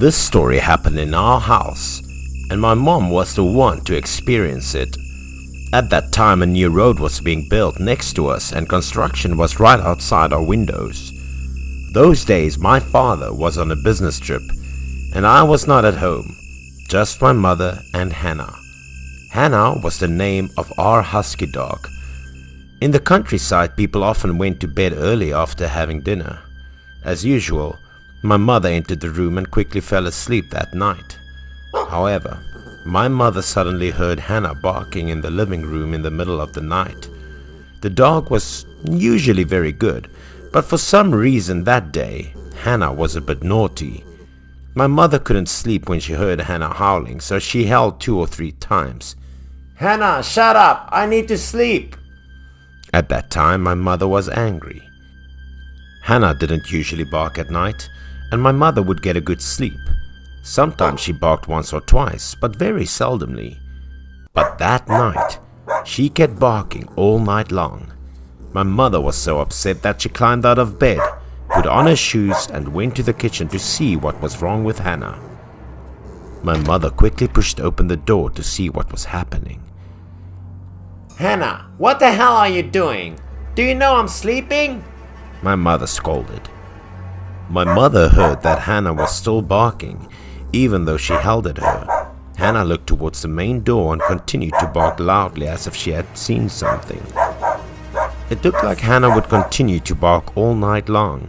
This story happened in our house, and my mom was the one to experience it. At that time, a new road was being built next to us and construction was right outside our windows. Those days, my father was on a business trip and I was not at home, just my mother and Hannah. Hannah was the name of our husky dog. In the countryside, people often went to bed early after having dinner. As usual, my mother entered the room and quickly fell asleep that night. However, my mother suddenly heard Hannah barking in the living room in the middle of the night. The dog was usually very good, but for some reason that day, Hannah was a bit naughty. My mother couldn't sleep when she heard Hannah howling, so she howled 2 or 3 times. "Hannah, shut up! I need to sleep!" At that time, my mother was angry. Hannah didn't usually bark at night, and my mother would get a good sleep. Sometimes she barked once or twice, but very seldomly. But that night, she kept barking all night long. My mother was so upset that she climbed out of bed, put on her shoes and went to the kitchen to see what was wrong with Hannah. My mother quickly pushed open the door to see what was happening. "Hannah, what the hell are you doing? Do you know I'm sleeping?" my mother scolded. My mother heard that Hannah was still barking, even though she held at her. Hannah looked towards the main door and continued to bark loudly as if she had seen something. It looked like Hannah would continue to bark all night long.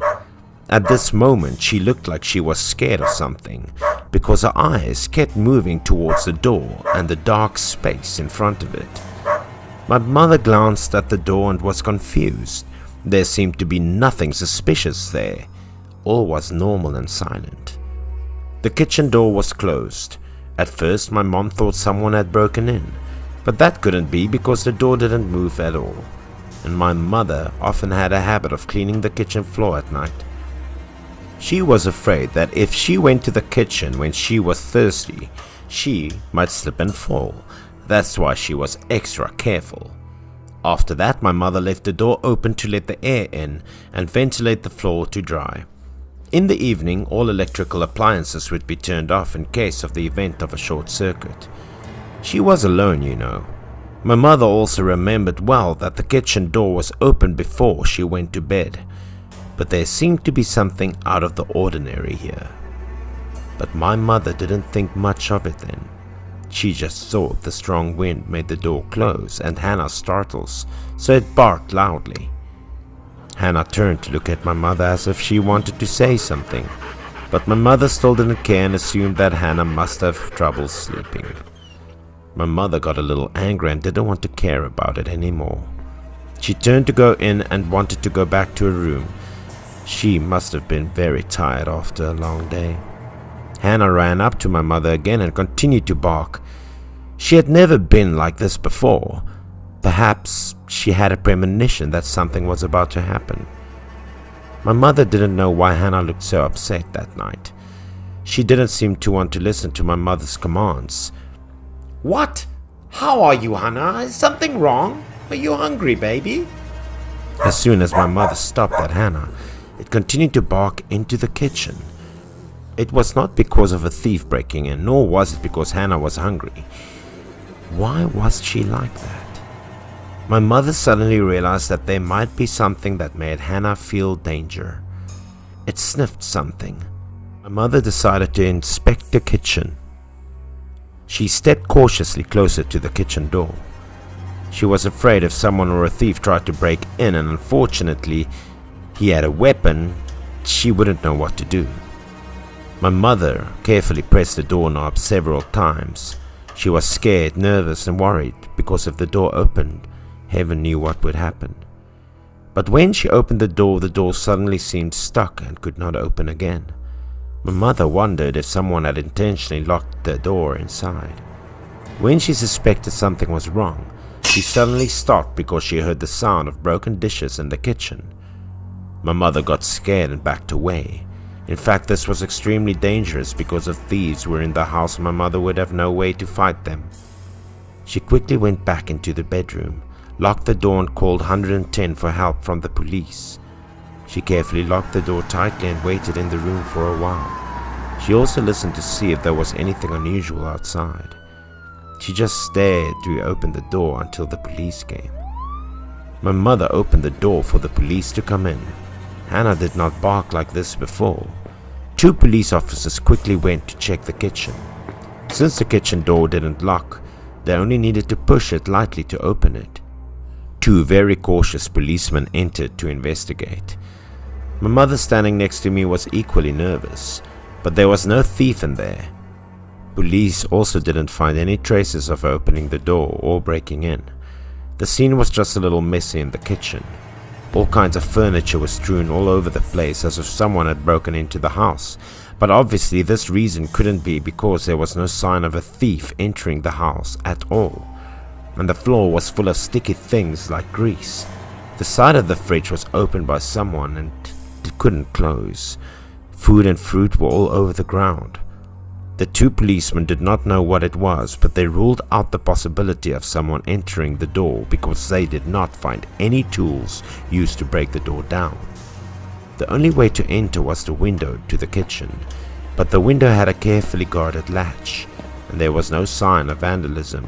At this moment, she looked like she was scared of something, because her eyes kept moving towards the door and the dark space in front of it. My mother glanced at the door and was confused. There seemed to be nothing suspicious there. All was normal and silent. The kitchen door was closed. At first, my mom thought someone had broken in, but that couldn't be because the door didn't move at all. And my mother often had a habit of cleaning the kitchen floor at night. She was afraid that if she went to the kitchen when she was thirsty, she might slip and fall. That's why she was extra careful. After that, my mother left the door open to let the air in and ventilate the floor to dry. In the evening, all electrical appliances would be turned off in case of the event of a short circuit. She was alone, you know. My mother also remembered well that the kitchen door was open before she went to bed, but there seemed to be something out of the ordinary here. But my mother didn't think much of it then. She just thought the strong wind made the door close and Hannah startles, so it barked loudly. Hannah turned to look at my mother as if she wanted to say something, but my mother still didn't care and assumed that Hannah must have trouble sleeping. My mother got a little angry and didn't want to care about it anymore. She turned to go in and wanted to go back to her room. She must have been very tired after a long day. Hannah ran up to my mother again and continued to bark. She had never been like this before. Perhaps she had a premonition that something was about to happen. My mother didn't know why Hannah looked so upset that night. She didn't seem to want to listen to my mother's commands. "What? How are you, Hannah? Is something wrong? Are you hungry, baby?" As soon as my mother stopped at Hannah, it continued to bark into the kitchen. It was not because of a thief breaking in, nor was it because Hannah was hungry. Why was she like that? My mother suddenly realized that there might be something that made Hannah feel danger. It sniffed something. My mother decided to inspect the kitchen. She stepped cautiously closer to the kitchen door. She was afraid if someone or a thief tried to break in and unfortunately he had a weapon, she wouldn't know what to do. My mother carefully pressed the doorknob several times. She was scared, nervous and worried because if the door opened, heaven knew what would happen. But when she opened the door suddenly seemed stuck and could not open again. My mother wondered if someone had intentionally locked the door inside. When she suspected something was wrong, she suddenly stopped because she heard the sound of broken dishes in the kitchen. My mother got scared and backed away. In fact, this was extremely dangerous because if thieves were in the house, my mother would have no way to fight them. She quickly went back into the bedroom, locked the door and called 110 for help from the police. She carefully locked the door tightly and waited in the room for a while. She also listened to see if there was anything unusual outside. She just stared to open the door until the police came. My mother opened the door for the police to come in. Hannah did not bark like this before. 2 police officers quickly went to check the kitchen. Since the kitchen door didn't lock, they only needed to push it lightly to open it. 2 very cautious policemen entered to investigate. My mother standing next to me was equally nervous, but there was no thief in there. Police also didn't find any traces of opening the door or breaking in. The scene was just a little messy in the kitchen. All kinds of furniture was strewn all over the place as if someone had broken into the house, but obviously this reason couldn't be because there was no sign of a thief entering the house at all. And the floor was full of sticky things like grease. The side of the fridge was opened by someone and it couldn't close. Food and fruit were all over the ground. The 2 policemen did not know what it was, but they ruled out the possibility of someone entering the door because they did not find any tools used to break the door down. The only way to enter was the window to the kitchen, but the window had a carefully guarded latch, and there was no sign of vandalism.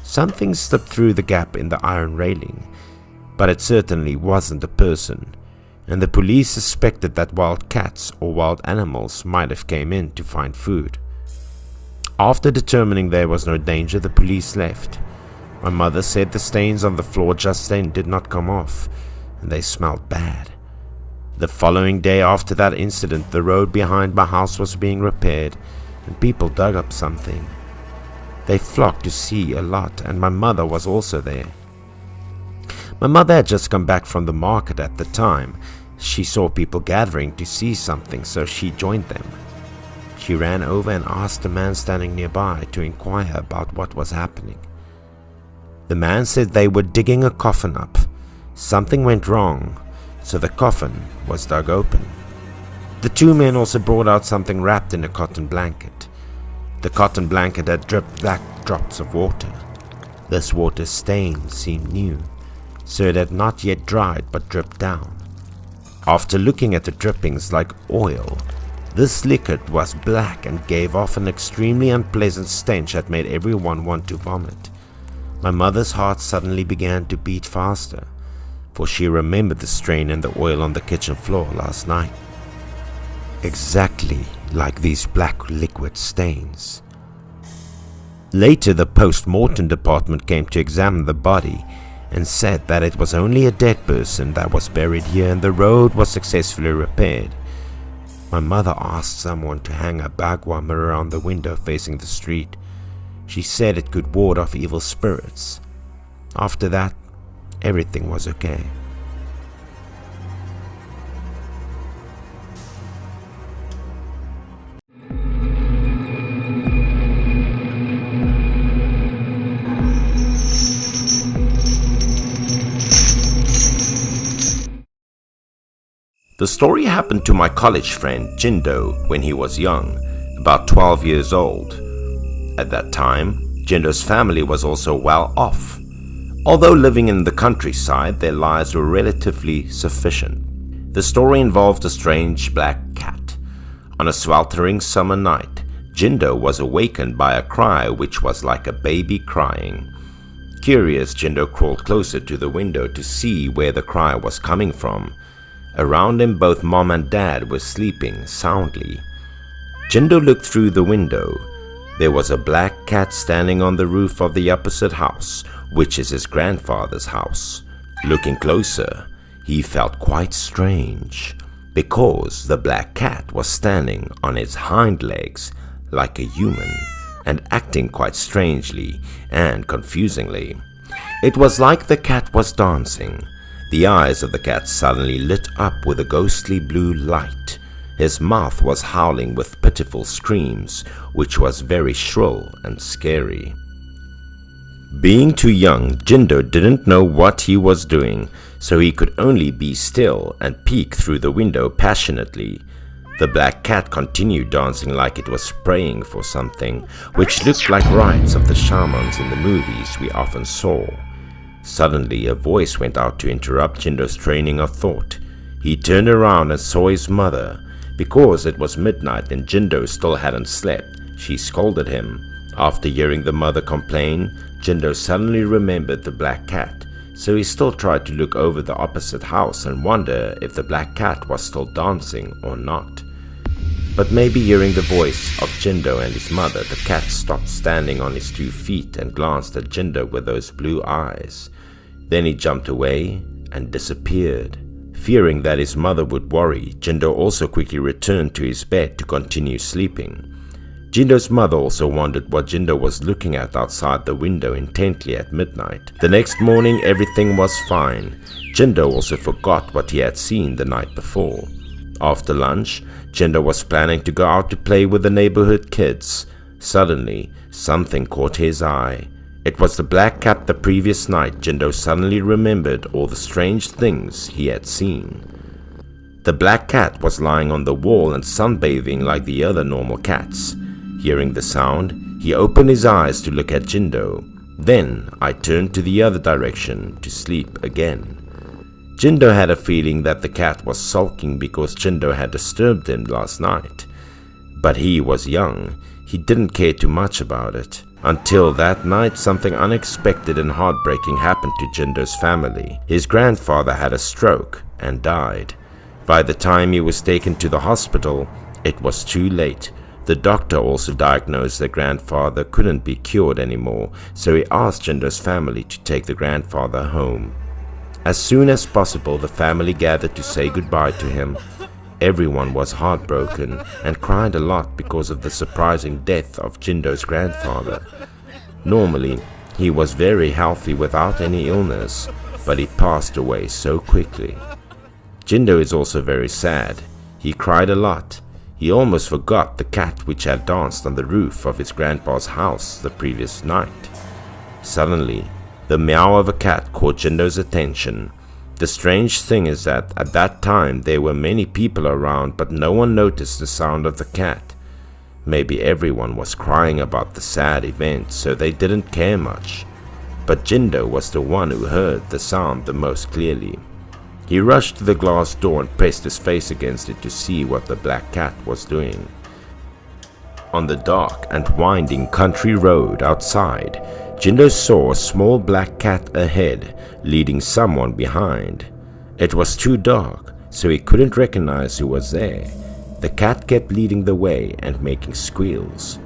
Something slipped through the gap in the iron railing, but it certainly wasn't a person, and the police suspected that wild cats or wild animals might have came in to find food. After determining there was no danger, the police left. My mother said the stains on the floor just then did not come off, and they smelled bad. The following day after that incident, the road behind my house was being repaired, and people dug up something. They flocked to see a lot, and my mother was also there. My mother had just come back from the market at the time. She saw people gathering to see something, so she joined them. She ran over and asked the man standing nearby to inquire about what was happening. The man said they were digging a coffin up. Something went wrong, so the coffin was dug open. The 2 men also brought out something wrapped in a cotton blanket. The cotton blanket had dripped black drops of water. This water stain seemed new, so it had not yet dried but dripped down. After looking at the drippings like oil, this liquid was black and gave off an extremely unpleasant stench that made everyone want to vomit. My mother's heart suddenly began to beat faster, for she remembered the stain in the oil on the kitchen floor last night. Exactly like these black liquid stains. Later, the post-mortem department came to examine the body and said that it was only a dead person that was buried here and the road was successfully repaired. My mother asked someone to hang a bagua mirror on the window facing the street. She said it could ward off evil spirits. After that, everything was okay. The story happened to my college friend Jindo when he was young, about 12 years old. At that time, Jindo's family was also well off. Although living in the countryside, their lives were relatively sufficient. The story involved a strange black cat. On a sweltering summer night, Jindo was awakened by a cry which was like a baby crying. Curious, Jindo crawled closer to the window to see where the cry was coming from. Around him, both mom and dad were sleeping soundly. Jindo looked through the window. There was a black cat standing on the roof of the opposite house, which is his grandfather's house. Looking closer, he felt quite strange, because the black cat was standing on its hind legs like a human and acting quite strangely and confusingly. It was like the cat was dancing. The eyes of the cat suddenly lit up with a ghostly blue light. His mouth was howling with pitiful screams, which was very shrill and scary. Being too young, Jindo didn't know what he was doing, so he could only be still and peek through the window passionately. The black cat continued dancing like it was praying for something, which looked like rites of the shamans in the movies we often saw. Suddenly, a voice went out to interrupt Jindo's training of thought. He turned around and saw his mother. Because it was midnight and Jindo still hadn't slept, she scolded him. After hearing the mother complain, Jindo suddenly remembered the black cat, so he still tried to look over the opposite house and wonder if the black cat was still dancing or not. But maybe hearing the voice of Jindo and his mother, the cat stopped standing on his 2 feet and glanced at Jindo with those blue eyes. Then he jumped away and disappeared. Fearing that his mother would worry, Jindo also quickly returned to his bed to continue sleeping. Jindo's mother also wondered what Jindo was looking at outside the window intently at midnight. The next morning everything was fine. Jindo also forgot what he had seen the night before. After lunch, Jindo was planning to go out to play with the neighborhood kids. Suddenly, something caught his eye. It was the black cat the previous night. Jindo suddenly remembered all the strange things he had seen. The black cat was lying on the wall and sunbathing like the other normal cats. Hearing the sound, he opened his eyes to look at Jindo. Then I turned to the other direction to sleep again. Jindo had a feeling that the cat was sulking because Jindo had disturbed him last night. But he was young. He didn't care too much about it. Until that night, something unexpected and heartbreaking happened to Jindo's family. His grandfather had a stroke and died. By the time he was taken to the hospital, it was too late. The doctor also diagnosed that grandfather couldn't be cured anymore, so he asked Jindo's family to take the grandfather home. As soon as possible, the family gathered to say goodbye to him. Everyone was heartbroken and cried a lot because of the surprising death of Jindo's grandfather. Normally, he was very healthy without any illness, but he passed away so quickly. Jindo is also very sad. He cried a lot. He almost forgot the cat which had danced on the roof of his grandpa's house the previous night. Suddenly, the meow of a cat caught Jindo's attention. The strange thing is that at that time there were many people around, but no one noticed the sound of the cat. Maybe everyone was crying about the sad event, so they didn't care much. But Jindo was the one who heard the sound the most clearly. He rushed to the glass door and pressed his face against it to see what the black cat was doing. On the dark and winding country road outside, Jindo saw a small black cat ahead, leading someone behind. It was too dark, so he couldn't recognize who was there. The cat kept leading the way and making squeals.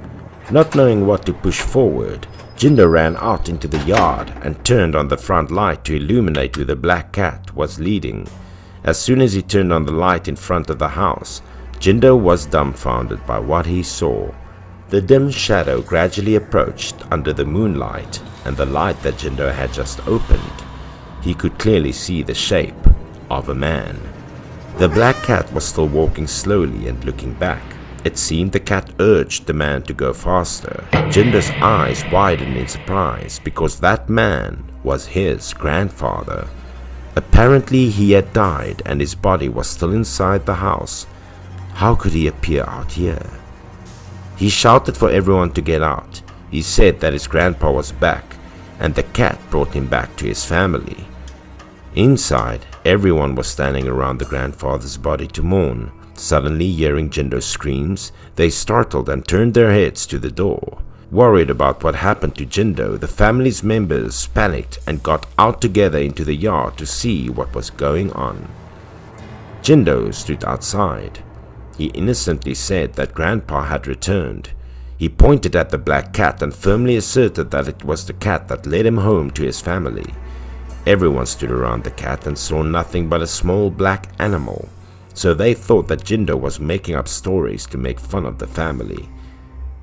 Not knowing what to push forward, Jindo ran out into the yard and turned on the front light to illuminate who the black cat was leading. As soon as he turned on the light in front of the house, Jindo was dumbfounded by what he saw. The dim shadow gradually approached under the moonlight and the light that Jindo had just opened. He could clearly see the shape of a man. The black cat was still walking slowly and looking back. It seemed the cat urged the man to go faster. Jindo's eyes widened in surprise because that man was his grandfather. Apparently he had died and his body was still inside the house. How could he appear out here? He shouted for everyone to get out. He said that his grandpa was back and the cat brought him back to his family. Inside, everyone was standing around the grandfather's body to mourn. Suddenly, hearing Jindo's screams, they startled and turned their heads to the door. Worried about what happened to Jindo, the family's members panicked and got out together into the yard to see what was going on. Jindo stood outside. He innocently said that Grandpa had returned. He pointed at the black cat and firmly asserted that it was the cat that led him home to his family. Everyone stood around the cat and saw nothing but a small black animal, so they thought that Jindo was making up stories to make fun of the family.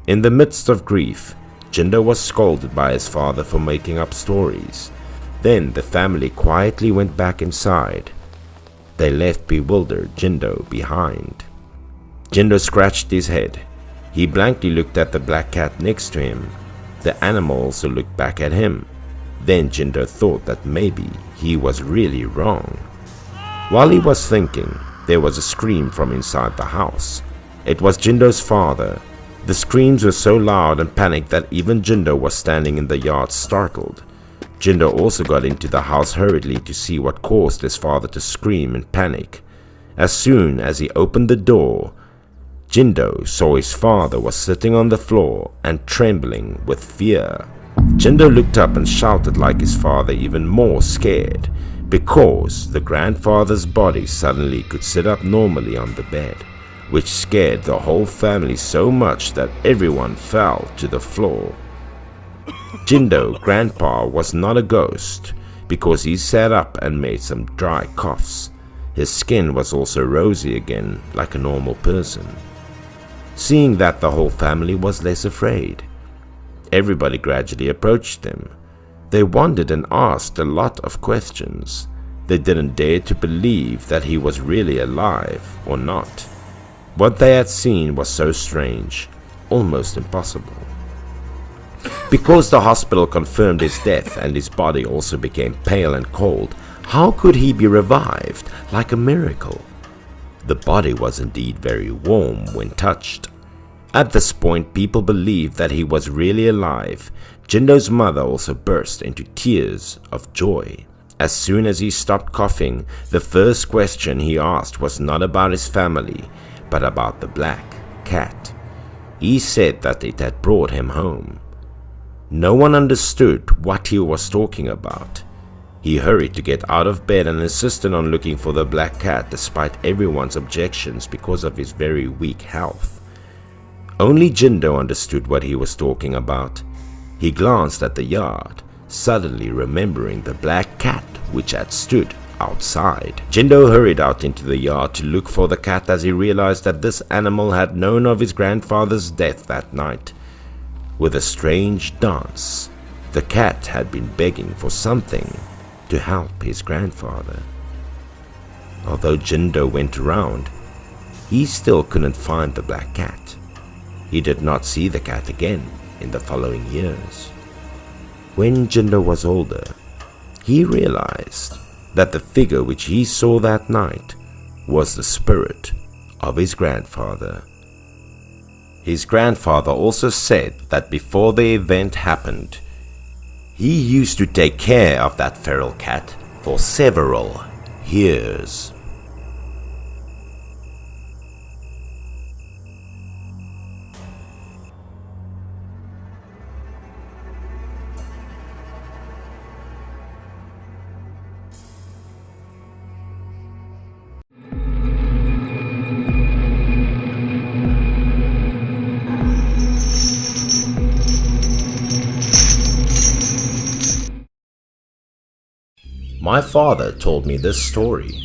In the midst of grief, Jindo was scolded by his father for making up stories. Then the family quietly went back inside. They left bewildered Jindo behind. Jindo scratched his head. He blankly looked at the black cat next to him. The animal also looked back at him. Then Jindo thought that maybe he was really wrong. While he was thinking, there was a scream from inside the house. It was Jindo's father. The screams were so loud and panicked that even Jindo was standing in the yard startled. Jindo also got into the house hurriedly to see what caused his father to scream in panic. As soon as he opened the door, Jindo saw his father was sitting on the floor and trembling with fear. Jindo looked up and shouted like his father, even more scared, because the grandfather's body suddenly could sit up normally on the bed, which scared the whole family so much that everyone fell to the floor. Jindo, grandpa, was not a ghost because he sat up and made some dry coughs. His skin was also rosy again, like a normal person. Seeing that, the whole family was less afraid. Everybody gradually approached him. They wondered and asked a lot of questions. They didn't dare to believe that he was really alive or not. What they had seen was so strange, almost impossible. Because the hospital confirmed his death and his body also became pale and cold, how could he be revived like a miracle? The body was indeed very warm when touched. At this point, people believed that he was really alive. Jindo's mother also burst into tears of joy. As soon as he stopped coughing, the first question he asked was not about his family, but about the black cat. He said that it had brought him home. No one understood what he was talking about. He hurried to get out of bed and insisted on looking for the black cat despite everyone's objections because of his very weak health. Only Jindo understood what he was talking about. He glanced at the yard, suddenly remembering the black cat which had stood outside. Jindo hurried out into the yard to look for the cat as he realized that this animal had known of his grandfather's death that night. With a strange dance, the cat had been begging for something to help his grandfather. Although Jindo went around, he still couldn't find the black cat. He did not see the cat again in the following years. When Jindo was older, he realized that the figure which he saw that night was the spirit of his grandfather. His grandfather also said that before the event happened, he used to take care of that feral cat for several years. My father told me this story.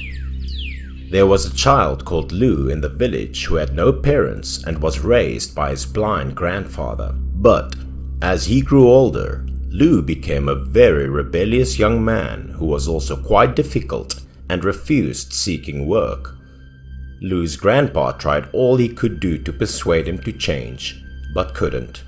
There was a child called Lou in the village who had no parents and was raised by his blind grandfather. But as he grew older, Lou became a very rebellious young man who was also quite difficult and refused seeking work. Lou's grandpa tried all he could do to persuade him to change, but couldn't.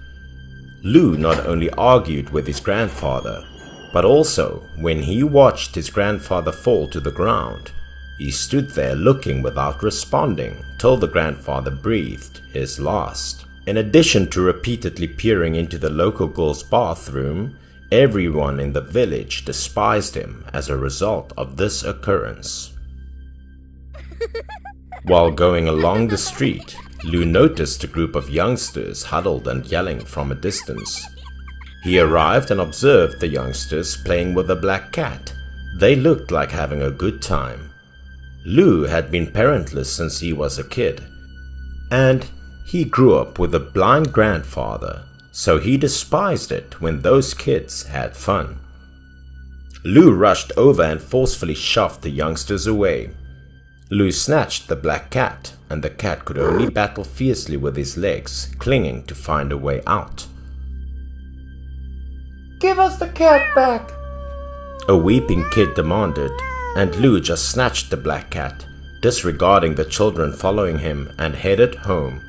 Lou not only argued with his grandfather, but also, when he watched his grandfather fall to the ground, he stood there looking without responding till the grandfather breathed his last. In addition to repeatedly peering into the local girl's bathroom, everyone in the village despised him as a result of this occurrence. While going along the street, Lou noticed a group of youngsters huddled and yelling from a distance. He arrived and observed the youngsters playing with a black cat. They looked like having a good time. Lou had been parentless since he was a kid, and he grew up with a blind grandfather, so he despised it when those kids had fun. Lou rushed over and forcefully shoved the youngsters away. Lou snatched the black cat, and the cat could only battle fiercely with his legs, clinging to find a way out. "Give us the cat back!" a weeping kid demanded, and Lou just snatched the black cat, disregarding the children following him, and headed home.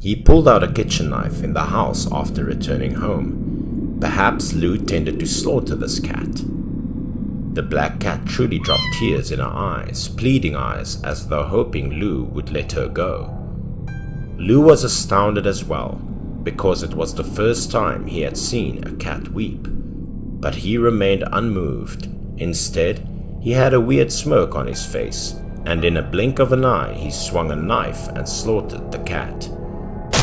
He pulled out a kitchen knife in the house after returning home. Perhaps Lou intended to slaughter this cat. The black cat truly dropped tears in her eyes, pleading eyes, as though hoping Lou would let her go. Lou was astounded as well, because it was the first time he had seen a cat weep. But he remained unmoved. Instead, he had a weird smirk on his face, and in a blink of an eye he swung a knife and slaughtered the cat.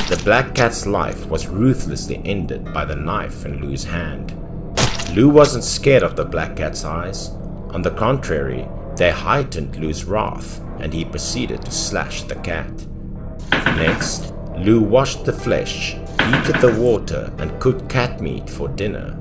The black cat's life was ruthlessly ended by the knife in Lou's hand. Lou wasn't scared of the black cat's eyes. On the contrary, they heightened Lou's wrath, and he proceeded to slash the cat. Next, Lou washed the flesh, heated the water, and cooked cat meat for dinner.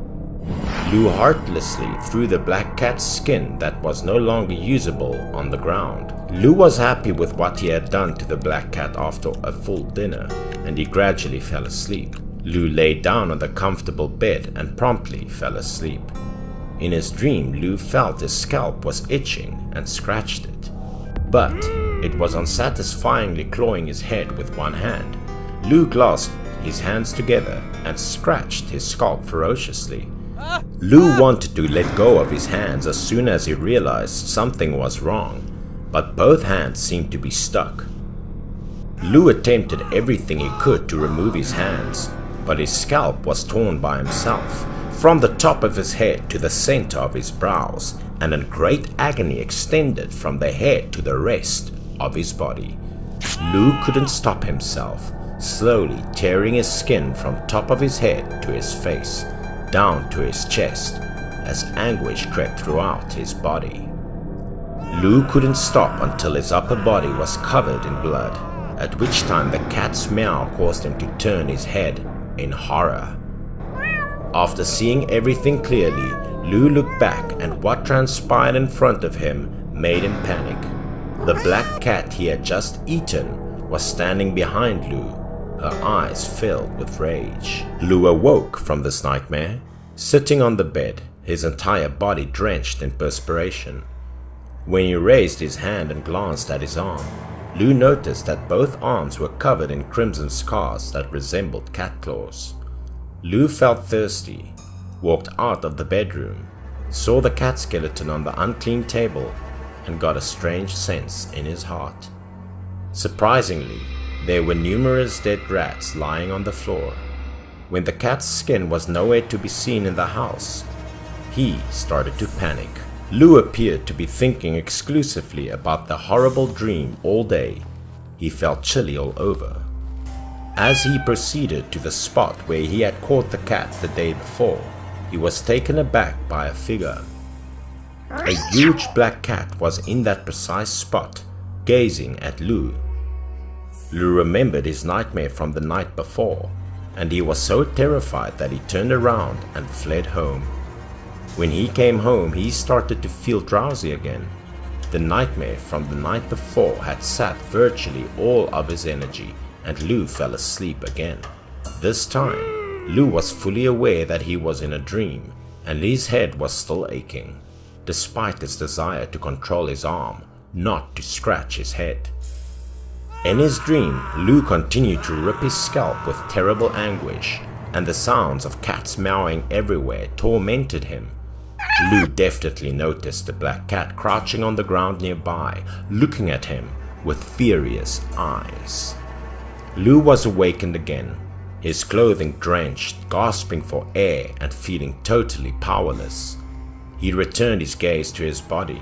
Lou heartlessly threw the black cat's skin that was no longer usable on the ground. Lou was happy with what he had done to the black cat after a full dinner, and he gradually fell asleep. Lou lay down on the comfortable bed and promptly fell asleep. In his dream, Lou felt his scalp was itching and scratched it. But it was unsatisfyingly clawing his head with one hand. Lou clasped his hands together and scratched his scalp ferociously. Lou wanted to let go of his hands as soon as he realized something was wrong, but both hands seemed to be stuck. Lou attempted everything he could to remove his hands, but his scalp was torn by himself, from the top of his head to the center of his brows, and a great agony extended from the head to the rest of his body. Lou couldn't stop himself, slowly tearing his skin from top of his head to his face, down to his chest, as anguish crept throughout his body. Lou couldn't stop until his upper body was covered in blood, at which time the cat's meow caused him to turn his head in horror. After seeing everything clearly, Lou looked back, and what transpired in front of him made him panic. The black cat he had just eaten was standing behind Lou, her eyes filled with rage. Lou awoke from this nightmare, sitting on the bed, his entire body drenched in perspiration. When he raised his hand and glanced at his arm, Lou noticed that both arms were covered in crimson scars that resembled cat claws. Lou felt thirsty, walked out of the bedroom, saw the cat skeleton on the unclean table, and got a strange sense in his heart. Surprisingly, there were numerous dead rats lying on the floor. When the cat's skin was nowhere to be seen in the house, he started to panic. Lou appeared to be thinking exclusively about the horrible dream all day. He felt chilly all over. As he proceeded to the spot where he had caught the cat the day before, he was taken aback by a figure. A huge black cat was in that precise spot, gazing at Lou. Lou remembered his nightmare from the night before, and he was so terrified that he turned around and fled home. When he came home, he started to feel drowsy again. The nightmare from the night before had sapped virtually all of his energy, and Lou fell asleep again. This time, Lou was fully aware that he was in a dream, and his head was still aching, despite his desire to control his arm, not to scratch his head. In his dream, Lou continued to rip his scalp with terrible anguish, and the sounds of cats meowing everywhere tormented him. Lou definitely noticed the black cat crouching on the ground nearby, looking at him with furious eyes. Lou was awakened again, his clothing drenched, gasping for air and feeling totally powerless. He returned his gaze to his body.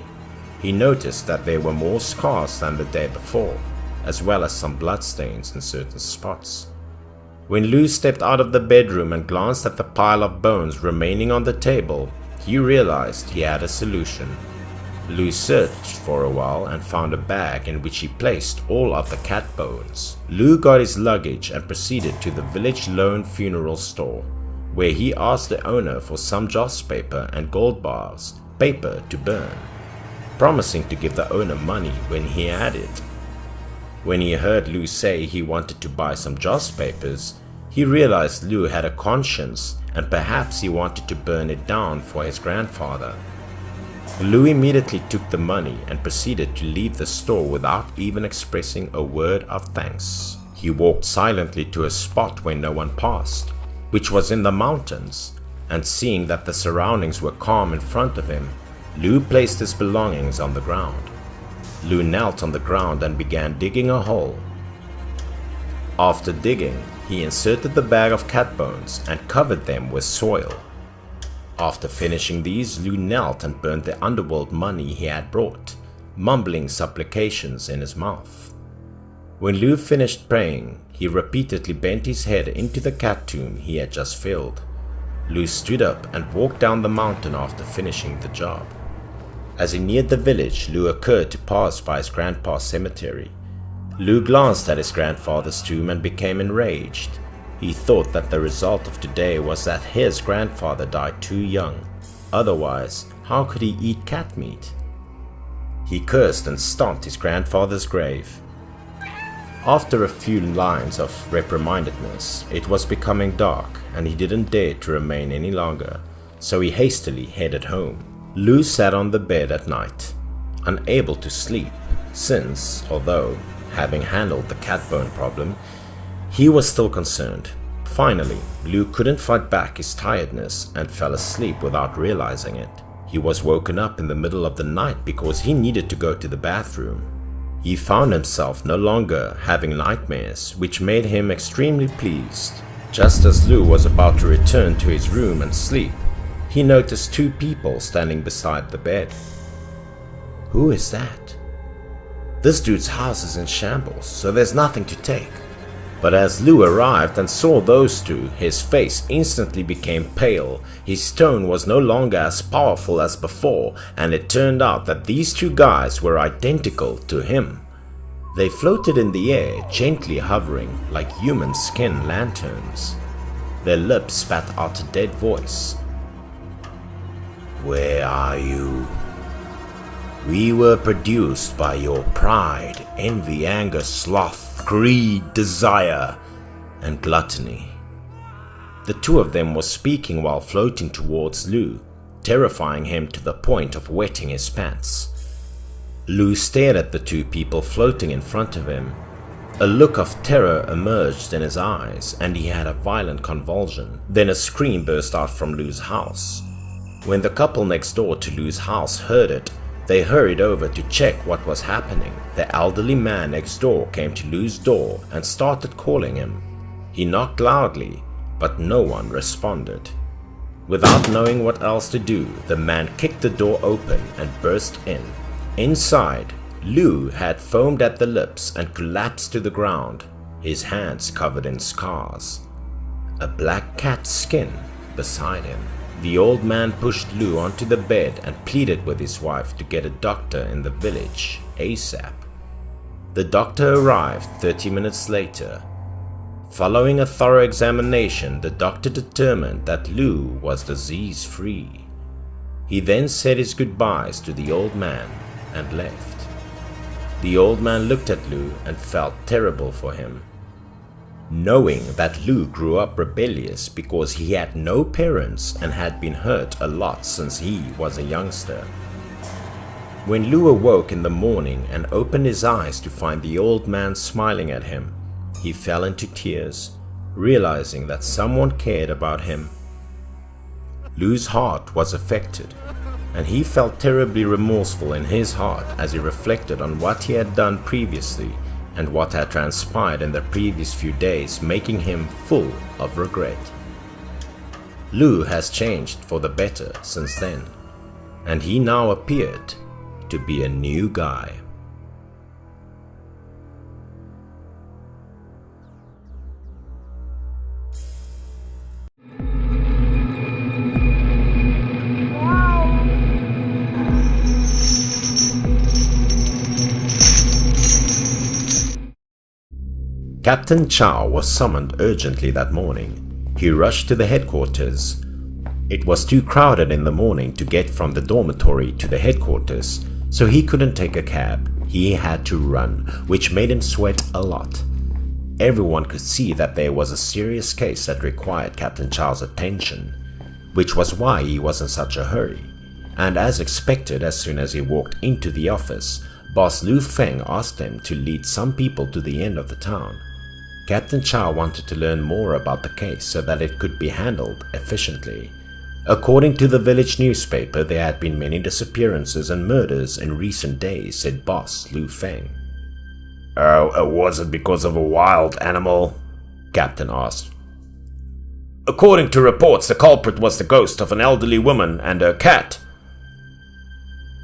He noticed that there were more scars than the day before, as well as some bloodstains in certain spots. When Lou stepped out of the bedroom and glanced at the pile of bones remaining on the table, he realized he had a solution. Lou searched for a while and found a bag in which he placed all of the cat bones. Lou got his luggage and proceeded to the village loan funeral store, where he asked the owner for some joss paper and gold bars, paper to burn, promising to give the owner money when he had it. When he heard Lou say he wanted to buy some joss papers, he realized Lou had a conscience and perhaps he wanted to burn it down for his grandfather. Lou immediately took the money and proceeded to leave the store without even expressing a word of thanks. He walked silently to a spot where no one passed, which was in the mountains, and seeing that the surroundings were calm in front of him, Lou placed his belongings on the ground. Lou knelt on the ground and began digging a hole. After digging, he inserted the bag of cat bones and covered them with soil. After finishing these, Lou knelt and burned the underworld money he had brought. mumbling supplications in his mouth. When Lou finished praying, he repeatedly bent his head into the cat tomb he had just filled. Lou stood up and walked down the mountain after finishing the job. As he neared the village, Lou occurred to pass by his grandpa's cemetery. Lou glanced at his grandfather's tomb and became enraged. He thought that the result of today was that his grandfather died too young. Otherwise, how could he eat cat meat? He cursed and stomped his grandfather's grave. After a few lines of reprimandedness, it was becoming dark and he didn't dare to remain any longer, so he hastily headed home. Lou sat on the bed at night, unable to sleep, since, although having handled the cat bone problem, he was still concerned. Finally, Lou couldn't fight back his tiredness and fell asleep without realizing it. He was woken up in the middle of the night because he needed to go to the bathroom. He found himself no longer having nightmares, which made him extremely pleased. Just as Lou was about to return to his room and sleep, he noticed two people standing beside the bed. Who is that? This dude's house is in shambles, so there's nothing to take. But as Lou arrived and saw those two, his face instantly became pale. His tone was no longer as powerful as before, and it turned out that these two guys were identical to him. They floated in the air, gently hovering like human skin lanterns. Their lips spat out a dead voice. Where are you? We were produced by your pride, envy, anger, sloth, greed, desire, and gluttony. The two of them were speaking while floating towards Lou, terrifying him to the point of wetting his pants. Lou stared at the two people floating in front of him. A look of terror emerged in his eyes, and he had a violent convulsion. Then a scream burst out from Lou's house. When the couple next door to Lou's house heard it, they hurried over to check what was happening. The elderly man next door came to Lou's door and started calling him. He knocked loudly, but no one responded. Without knowing what else to do, the man kicked the door open and burst in. Inside, Lou had foamed at the lips and collapsed to the ground, his hands covered in scars. A black cat's skin beside him. The old man pushed Lou onto the bed and pleaded with his wife to get a doctor in the village ASAP. The doctor arrived 30 minutes later. Following a thorough examination, the doctor determined that Lou was disease-free. He then said his goodbyes to the old man and left. The old man looked at Lou and felt terrible for him. Knowing that Lou grew up rebellious because he had no parents and had been hurt a lot since he was a youngster. When Lou awoke in the morning and opened his eyes to find the old man smiling at him, he fell into tears, realizing that someone cared about him. Lou's heart was affected, and he felt terribly remorseful in his heart as he reflected on what he had done previously and what had transpired in the previous few days, making him full of regret. Lou has changed for the better since then, and he now appeared to be a new guy. Captain Chow was summoned urgently that morning. He rushed to the headquarters. It was too crowded in the morning to get from the dormitory to the headquarters, so he couldn't take a cab. He had to run, which made him sweat a lot. Everyone could see that there was a serious case that required Captain Chow's attention, which was why he was in such a hurry. And as expected, as soon as he walked into the office, Boss Lu Feng asked him to lead some people to the end of the town. Captain Chow wanted to learn more about the case so that it could be handled efficiently. According to the village newspaper, there had been many disappearances and murders in recent days, said Boss Lu Feng. Was it because of a wild animal? Captain asked. According to reports, the culprit was the ghost of an elderly woman and her cat.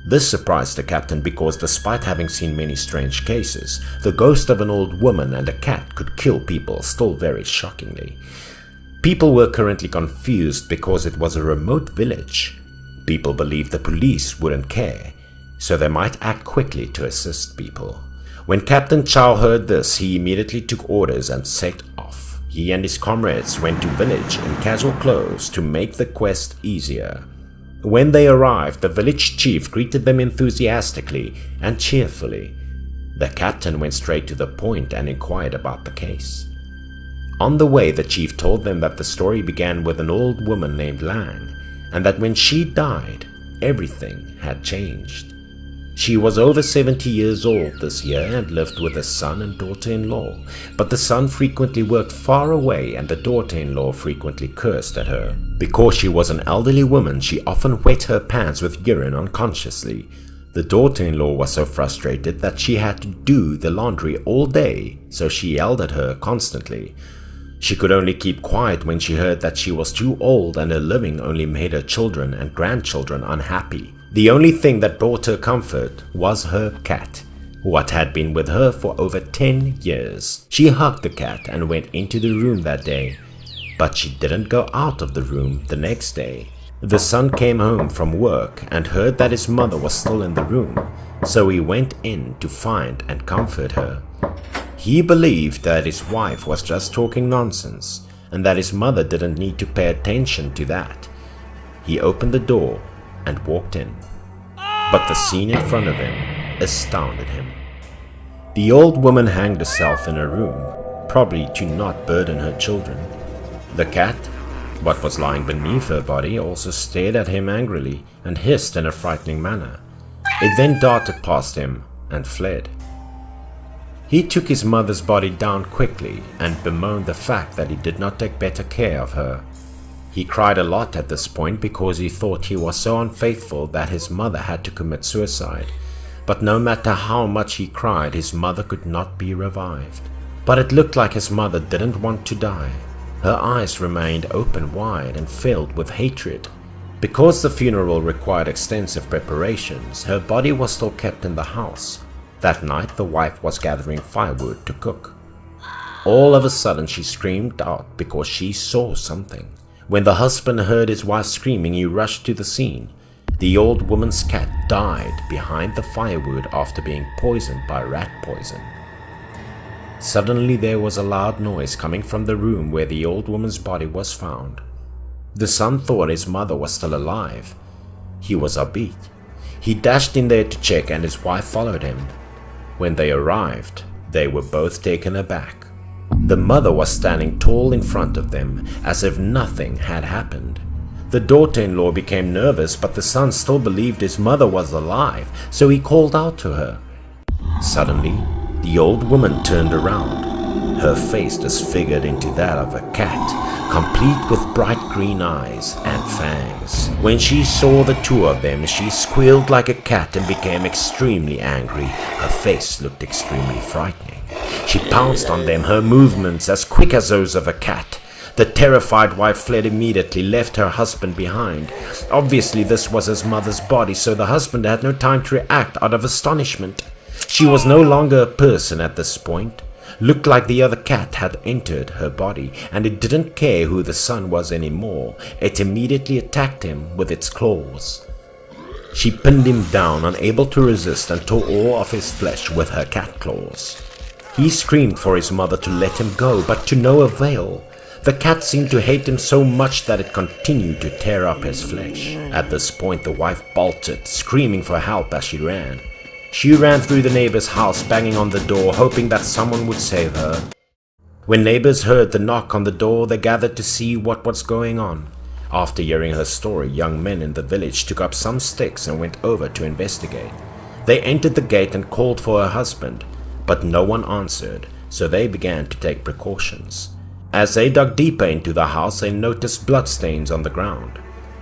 This surprised the captain because despite having seen many strange cases, the ghost of an old woman and a cat could kill people still very shockingly. People were currently confused because it was a remote village. People believed the police wouldn't care, so they might act quickly to assist people. When Captain Chow heard this, he immediately took orders and set off. He and his comrades went to village in casual clothes to make the quest easier. When they arrived, the village chief greeted them enthusiastically and cheerfully. The captain went straight to the point and inquired about the case. On the way, the chief told them that the story began with an old woman named Lang, and that when she died, everything had changed. She was over 70 years old this year and lived with a son and daughter-in-law, but the son frequently worked far away and the daughter-in-law frequently cursed at her. Because she was an elderly woman, she often wet her pants with urine unconsciously. The daughter-in-law was so frustrated that she had to do the laundry all day, so she yelled at her constantly. She could only keep quiet when she heard that she was too old and her living only made her children and grandchildren unhappy. The only thing that brought her comfort was her cat, what had been with her for over 10 years. She hugged the cat and went into the room that day, but she didn't go out of the room the next day. The son came home from work and heard that his mother was still in the room, so he went in to find and comfort her. He believed that his wife was just talking nonsense and that his mother didn't need to pay attention to that. He opened the door and walked in, but the scene in front of him astounded him. The old woman hanged herself in her room, probably to not burden her children. The cat, what was lying beneath her body, also stared at him angrily and hissed in a frightening manner. It then darted past him and fled. He took his mother's body down quickly and bemoaned the fact that he did not take better care of her. He cried a lot at this point because he thought he was so unfaithful that his mother had to commit suicide. But no matter how much he cried, his mother could not be revived. But it looked like his mother didn't want to die. Her eyes remained open wide and filled with hatred. Because the funeral required extensive preparations, her body was still kept in the house. That night, the wife was gathering firewood to cook. All of a sudden, she screamed out because she saw something. When the husband heard his wife screaming, he rushed to the scene. The old woman's cat died behind the firewood after being poisoned by rat poison. Suddenly, there was a loud noise coming from the room where the old woman's body was found. The son thought his mother was still alive. He was upbeat. He dashed in there to check and his wife followed him. When they arrived, they were both taken aback. The mother was standing tall in front of them, as if nothing had happened. The daughter-in-law became nervous, but the son still believed his mother was alive, so he called out to her. Suddenly, the old woman turned around, her face disfigured into that of a cat, complete with bright green eyes and fangs. When she saw the two of them, she squealed like a cat and became extremely angry. Her face looked extremely frightening. She pounced on them, her movements as quick as those of a cat. The terrified wife fled immediately, left her husband behind. Obviously, this was his mother's body, so the husband had no time to react out of astonishment. She was no longer a person at this point. Looked like the other cat had entered her body, and it didn't care who the son was anymore. It immediately attacked him with its claws. She pinned him down, unable to resist, and tore all of his flesh with her cat claws. He screamed for his mother to let him go, but to no avail. The cat seemed to hate him so much that it continued to tear up his flesh. At this point, the wife bolted, screaming for help as she ran. She ran through the neighbor's house, banging on the door, hoping that someone would save her. When neighbors heard the knock on the door, they gathered to see what was going on. After hearing her story, young men in the village took up some sticks and went over to investigate. They entered the gate and called for her husband, but no one answered, so they began to take precautions. As they dug deeper into the house, they noticed bloodstains on the ground.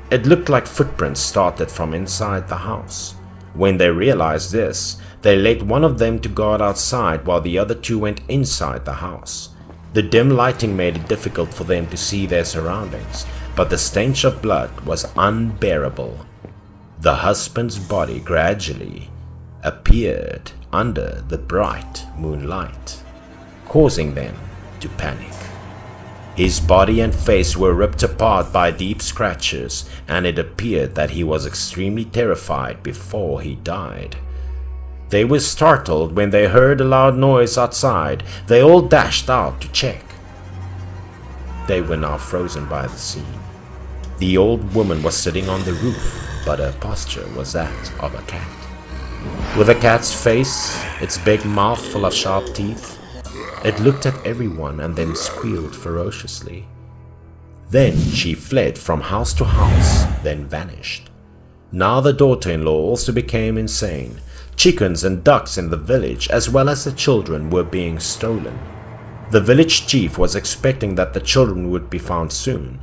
It looked like footprints started from inside the house. When they realized this, they let one of them to guard outside while the other two went inside the house. The dim lighting made it difficult for them to see their surroundings, but the stench of blood was unbearable. the husband's body gradually appeared under the bright moonlight, causing them to panic. His body and face were ripped apart by deep scratches, and it appeared that he was extremely terrified before he died. They were startled when they heard a loud noise outside. They all dashed out to check. They were now frozen by the scene. The old woman was sitting on the roof, but her posture was that of a cat. With a cat's face, its big mouth full of sharp teeth, it looked at everyone and then squealed ferociously. Then she fled from house to house, then vanished. Now the daughter-in-law also became insane. Chickens and ducks in the village, as well as the children, were being stolen. The village chief was expecting that the children would be found soon.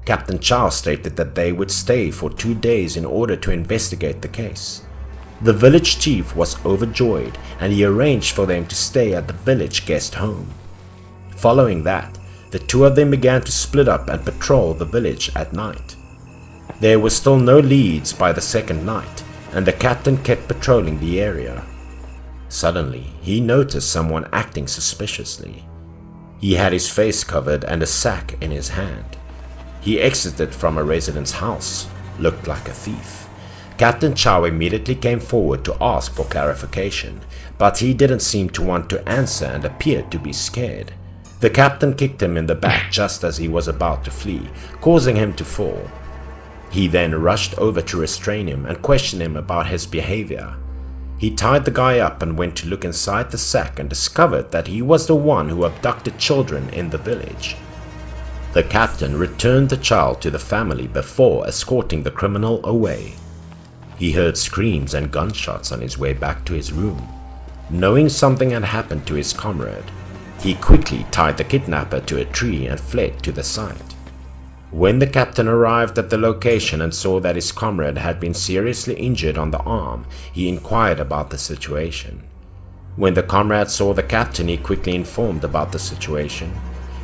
Captain Chow stated that they would stay for 2 days in order to investigate the case. The village chief was overjoyed, and he arranged for them to stay at the village guest home. Following that, the two of them began to split up and patrol the village at night. There were still no leads by the second night, and the captain kept patrolling the area. Suddenly, he noticed someone acting suspiciously. He had his face covered and a sack in his hand. He exited from a resident's house, looked like a thief. Captain Chow immediately came forward to ask for clarification, but he didn't seem to want to answer and appeared to be scared. The captain kicked him in the back just as he was about to flee, causing him to fall. He then rushed over to restrain him and question him about his behavior. He tied the guy up and went to look inside the sack and discovered that he was the one who abducted children in the village. The captain returned the child to the family before escorting the criminal away. He heard screams and gunshots on his way back to his room. Knowing something had happened to his comrade, he quickly tied the kidnapper to a tree and fled to the site. When the captain arrived at the location and saw that his comrade had been seriously injured on the arm, he inquired about the situation. When the comrade saw the captain, he quickly informed about the situation.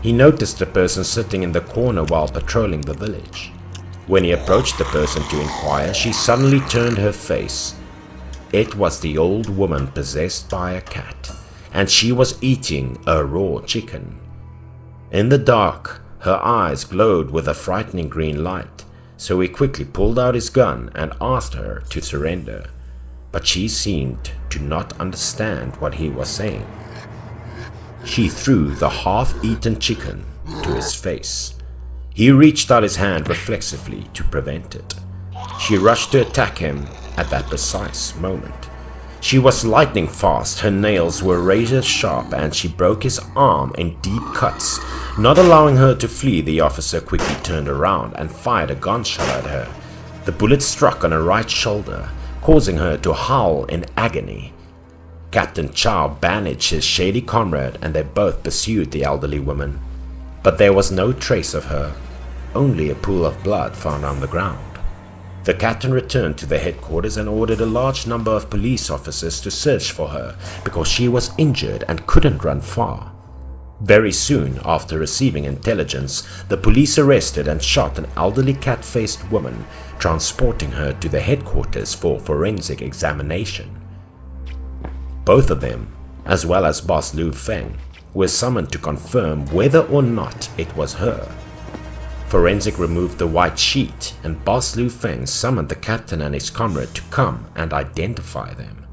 He noticed a person sitting in the corner while patrolling the village. When he approached the person to inquire, she suddenly turned her face. It was the old woman possessed by a cat, and she was eating a raw chicken. In the dark, her eyes glowed with a frightening green light, so he quickly pulled out his gun and asked her to surrender, but she seemed to not understand what he was saying. She threw the half-eaten chicken to his face. He reached out his hand reflexively to prevent it. She rushed to attack him at that precise moment. She was lightning fast, her nails were razor sharp, and she broke his arm in deep cuts. Not allowing her to flee, the officer quickly turned around and fired a gunshot at her. The bullet struck on her right shoulder, causing her to howl in agony. Captain Chow bandaged his shady comrade and they both pursued the elderly woman. But there was no trace of her, only a pool of blood found on the ground. The captain returned to the headquarters and ordered a large number of police officers to search for her because she was injured and couldn't run far. Very soon after receiving intelligence, the police arrested and shot an elderly cat-faced woman, transporting her to the headquarters for forensic examination. Both of them, as well as Boss Lu Feng, were summoned to confirm whether or not it was her. Forensic removed the white sheet, and Boss Lu Feng summoned the captain and his comrade to come and identify them.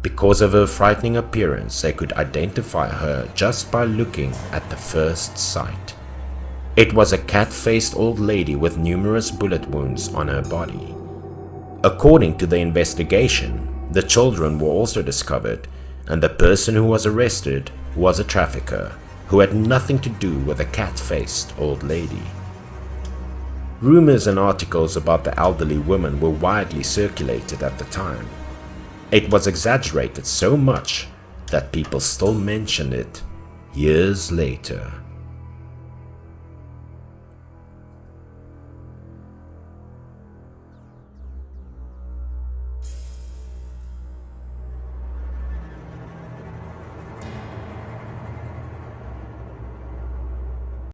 Because of her frightening appearance, they could identify her just by looking at the first sight. It was a cat-faced old lady with numerous bullet wounds on her body. According to the investigation, the children were also discovered, and the person who was arrested was a trafficker who had nothing to do with the cat-faced old lady. Rumors and articles about the elderly woman were widely circulated at the time. It was exaggerated so much that people still mention it years later.